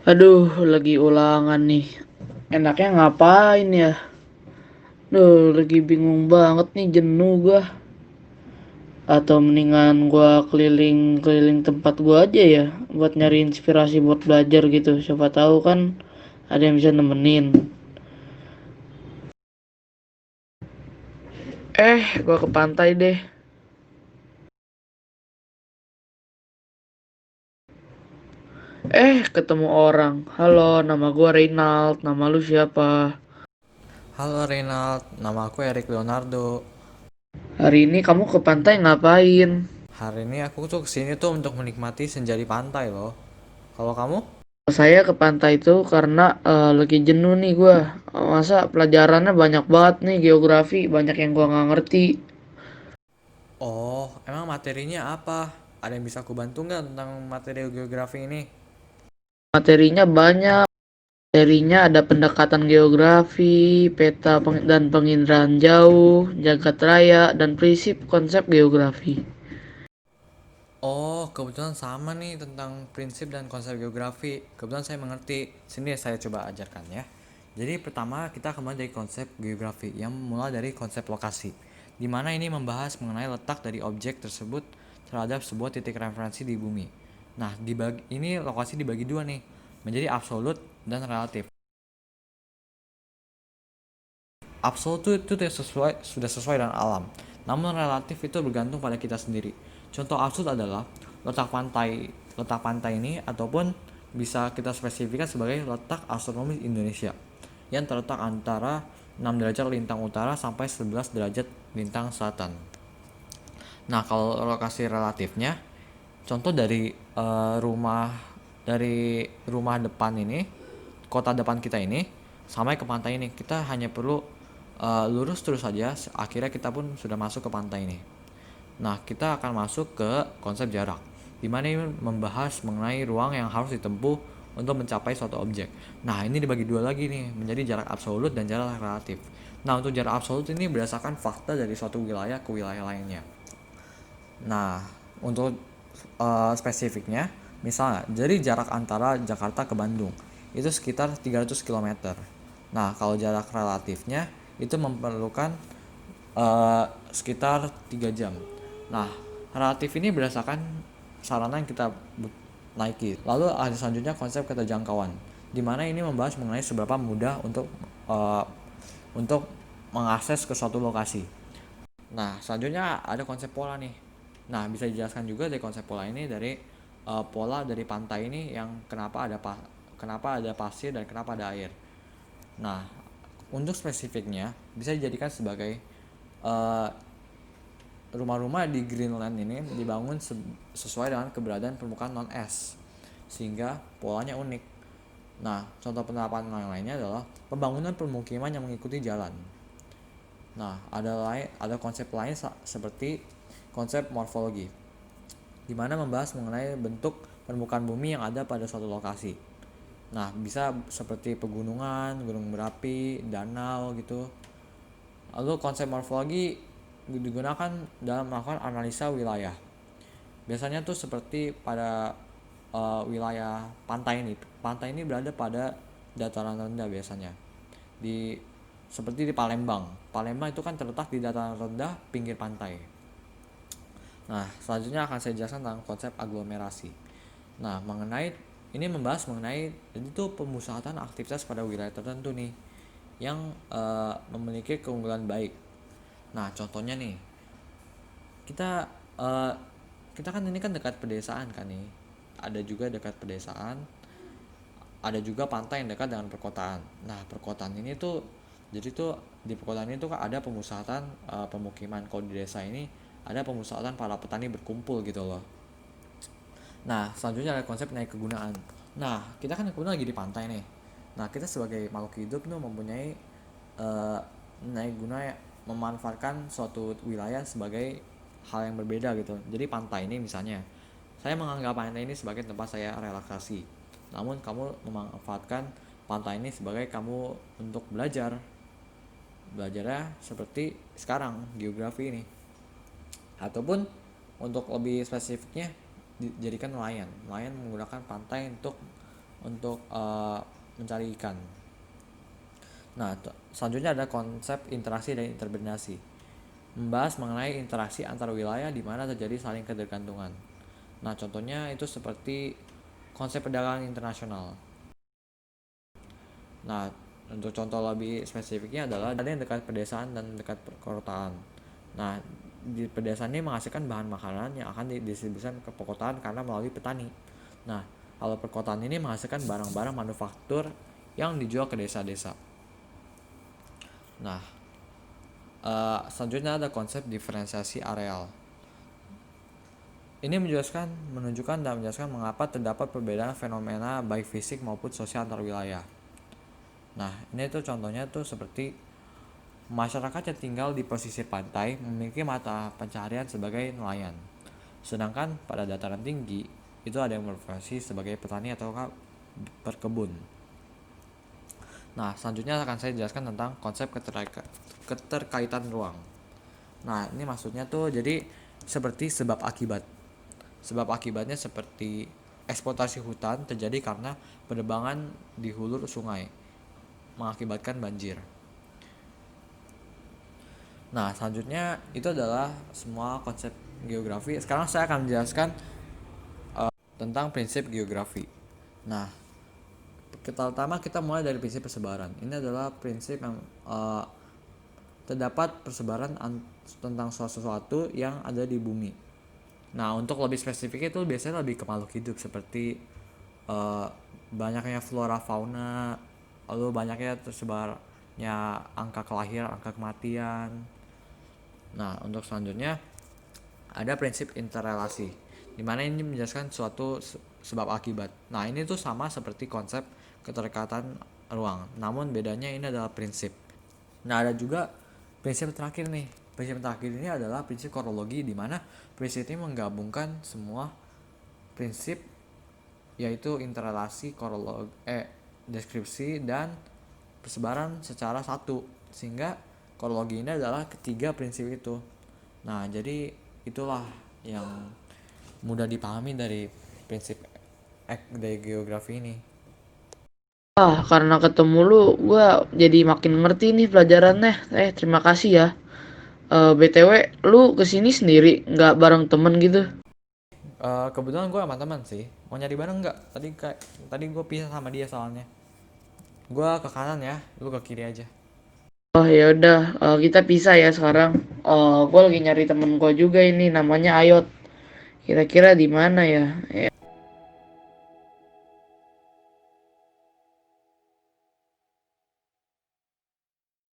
Aduh, lagi ulangan nih. Enaknya ngapain ya? Duh, lagi bingung banget nih, jenuh gua. Atau mendingan gua keliling-keliling tempat gua aja ya, buat nyari inspirasi buat belajar gitu. Siapa tahu kan ada yang bisa nemenin. Gua ke pantai deh. Ketemu orang. Halo, nama gua Reynald. Nama lu siapa? Halo Reynald, nama aku Erik Leonardo. Hari ini kamu ke pantai ngapain? Hari ini aku tuh kesini tuh untuk menikmati senja di pantai loh. Kalau kamu? Saya ke pantai itu karena lagi jenuh nih gua. Masa pelajarannya banyak banget nih, geografi banyak yang gua nggak ngerti. Oh, emang materinya apa? Ada yang bisa aku bantu nggak tentang materi geografi ini? Materinya banyak. Materinya ada pendekatan geografi, dan penginderaan jauh, jagat raya, dan prinsip konsep geografi. Oh, kebetulan sama nih tentang prinsip dan konsep geografi. Kebetulan saya mengerti. Sini saya coba ajarkan ya. Jadi pertama kita kembali dari konsep geografi yang mulai dari konsep lokasi. Di mana ini membahas mengenai letak dari objek tersebut terhadap sebuah titik referensi di bumi. Nah, ini lokasi dibagi dua nih, menjadi absolut dan relatif. Absolut itu sudah sesuai dengan alam. Namun relatif itu bergantung pada kita sendiri. Contoh absolut adalah letak pantai. Letak pantai ini ataupun bisa kita spesifikkan sebagai letak astronomis Indonesia yang terletak antara 6 derajat lintang utara sampai 11 derajat lintang selatan. Nah, kalau lokasi relatifnya, contoh dari rumah depan ini, kota depan kita ini, sampai ke pantai ini, kita hanya perlu lurus terus saja, akhirnya kita pun sudah masuk ke pantai ini. Nah, kita akan masuk ke konsep jarak, di mana ini membahas mengenai ruang yang harus ditempuh untuk mencapai suatu objek. Nah, ini dibagi dua lagi nih, menjadi jarak absolut dan jarak relatif. Nah, untuk jarak absolut ini berdasarkan fakta dari suatu wilayah ke wilayah lainnya. Nah, untuk spesifiknya, misalnya dari jarak antara Jakarta ke Bandung itu sekitar 300 km. Nah, kalau jarak relatifnya itu memerlukan sekitar 3 jam. Nah, relatif ini berdasarkan sarana yang kita naiki. Lalu ada selanjutnya konsep keterjangkauan, di mana ini membahas mengenai seberapa mudah uh, untuk mengakses ke suatu lokasi. Nah, selanjutnya ada konsep pola nih. Nah, bisa dijelaskan juga dari konsep pola ini dari pola dari pantai ini yang kenapa ada pasir dan kenapa ada air. Nah, untuk spesifiknya bisa dijadikan sebagai uh, rumah-rumah di Greenland ini dibangun sesuai dengan keberadaan permukaan non es sehingga polanya unik. Nah, contoh penerapan yang lainnya adalah pembangunan permukiman yang mengikuti jalan. Nah, ada konsep lain seperti konsep morfologi, di mana membahas mengenai bentuk permukaan bumi yang ada pada suatu lokasi. Nah, bisa seperti pegunungan, gunung berapi, danau gitu. Lalu konsep morfologi digunakan dalam melakukan analisa wilayah. Biasanya tuh seperti pada wilayah pantai ini. Pantai ini berada pada dataran rendah biasanya. Di Seperti di Palembang. Palembang itu kan terletak di dataran rendah pinggir pantai. Nah, selanjutnya akan saya jelaskan tentang konsep aglomerasi. Nah, ini membahas mengenai jadi itu pemusatan aktivitas pada wilayah tertentu nih yang memiliki keunggulan baik. Nah, contohnya nih, kita uh, kita kan ini kan dekat pedesaan kan nih. Ada juga dekat pedesaan, ada juga pantai yang dekat dengan perkotaan. Nah, perkotaan ini tuh jadi tuh di perkotaan ini tuh ada pemusatan pemukiman. Kalau di desa ini ada pemusatan para petani berkumpul gitu loh. Nah, selanjutnya ada konsep naik kegunaan. Nah, kita kan kebetulan lagi di pantai nih. Nah, kita sebagai makhluk hidup tuh mempunyai uh, naik guna memanfaatkan suatu wilayah sebagai hal yang berbeda gitu. Jadi pantai ini misalnya, saya menganggap pantai ini sebagai tempat saya relaksasi. Namun kamu memanfaatkan pantai ini sebagai kamu untuk belajar. Belajarnya seperti sekarang geografi ini. Ataupun untuk lebih spesifiknya dijadikan nelayan. Nelayan menggunakan pantai untuk untuk mencari ikan. Nah, selanjutnya ada konsep interaksi dan intervensi. Membahas mengenai interaksi antar wilayah di mana terjadi saling ketergantungan. Nah, contohnya itu seperti konsep perdagangan internasional. Nah, untuk contoh lebih spesifiknya adalah ada yang dekat pedesaan dan dekat perkotaan. Nah, di pedesaan ini menghasilkan bahan makanan yang akan didistribusikan ke perkotaan karena melalui petani. Nah, kalau perkotaan ini menghasilkan barang-barang manufaktur yang dijual ke desa-desa. Nah, selanjutnya ada konsep diferensiasi areal. Ini menunjukkan dan menjelaskan mengapa terdapat perbedaan fenomena baik fisik maupun sosial antar wilayah. Nah, ini tuh contohnya tuh seperti masyarakat yang tinggal di pesisir pantai memiliki mata pencaharian sebagai nelayan. Sedangkan pada dataran tinggi, itu ada yang berprofesi sebagai petani atau berkebun. Nah, selanjutnya akan saya jelaskan tentang konsep keterkaitan ruang. Nah, ini maksudnya tuh jadi seperti sebab akibat. Sebab akibatnya seperti eksploitasi hutan terjadi karena penebangan di hulu sungai mengakibatkan banjir. Nah, selanjutnya itu adalah semua konsep geografi. Sekarang saya akan menjelaskan tentang prinsip geografi. Nah, pertama kita mulai dari prinsip persebaran. Ini adalah prinsip yang terdapat persebaran tentang sesuatu yang ada di bumi. Nah, untuk lebih spesifik itu biasanya lebih ke makhluk hidup seperti banyaknya flora fauna, lalu banyaknya tersebarnya angka kelahiran, angka kematian. Nah, untuk selanjutnya ada prinsip interrelasi, di mana ini menjelaskan suatu sebab akibat. Nah, ini tuh sama seperti konsep keterikatan ruang, namun bedanya ini adalah prinsip. Nah, ada juga prinsip terakhir nih. Prinsip terakhir ini adalah prinsip korologi, di mana prinsip ini menggabungkan semua prinsip, yaitu interrelasi, deskripsi, dan persebaran secara satu, sehingga korologi ini adalah ketiga prinsip itu. Nah, jadi itulah yang mudah dipahami dari prinsip dari geografi ini. Karena ketemu lu, gua jadi makin ngerti nih pelajarannya. Terima kasih ya. BTW, lu kesini sendiri, nggak bareng temen gitu? Kebetulan gue sama teman sih. Mau nyari bareng nggak? Tadi gue pisah sama dia soalnya. Gue ke kanan ya, lu ke kiri aja. Oh ya udah, kita pisah ya sekarang. Gua lagi nyari temen gua juga ini, namanya Ayot. Kira-kira di mana ya?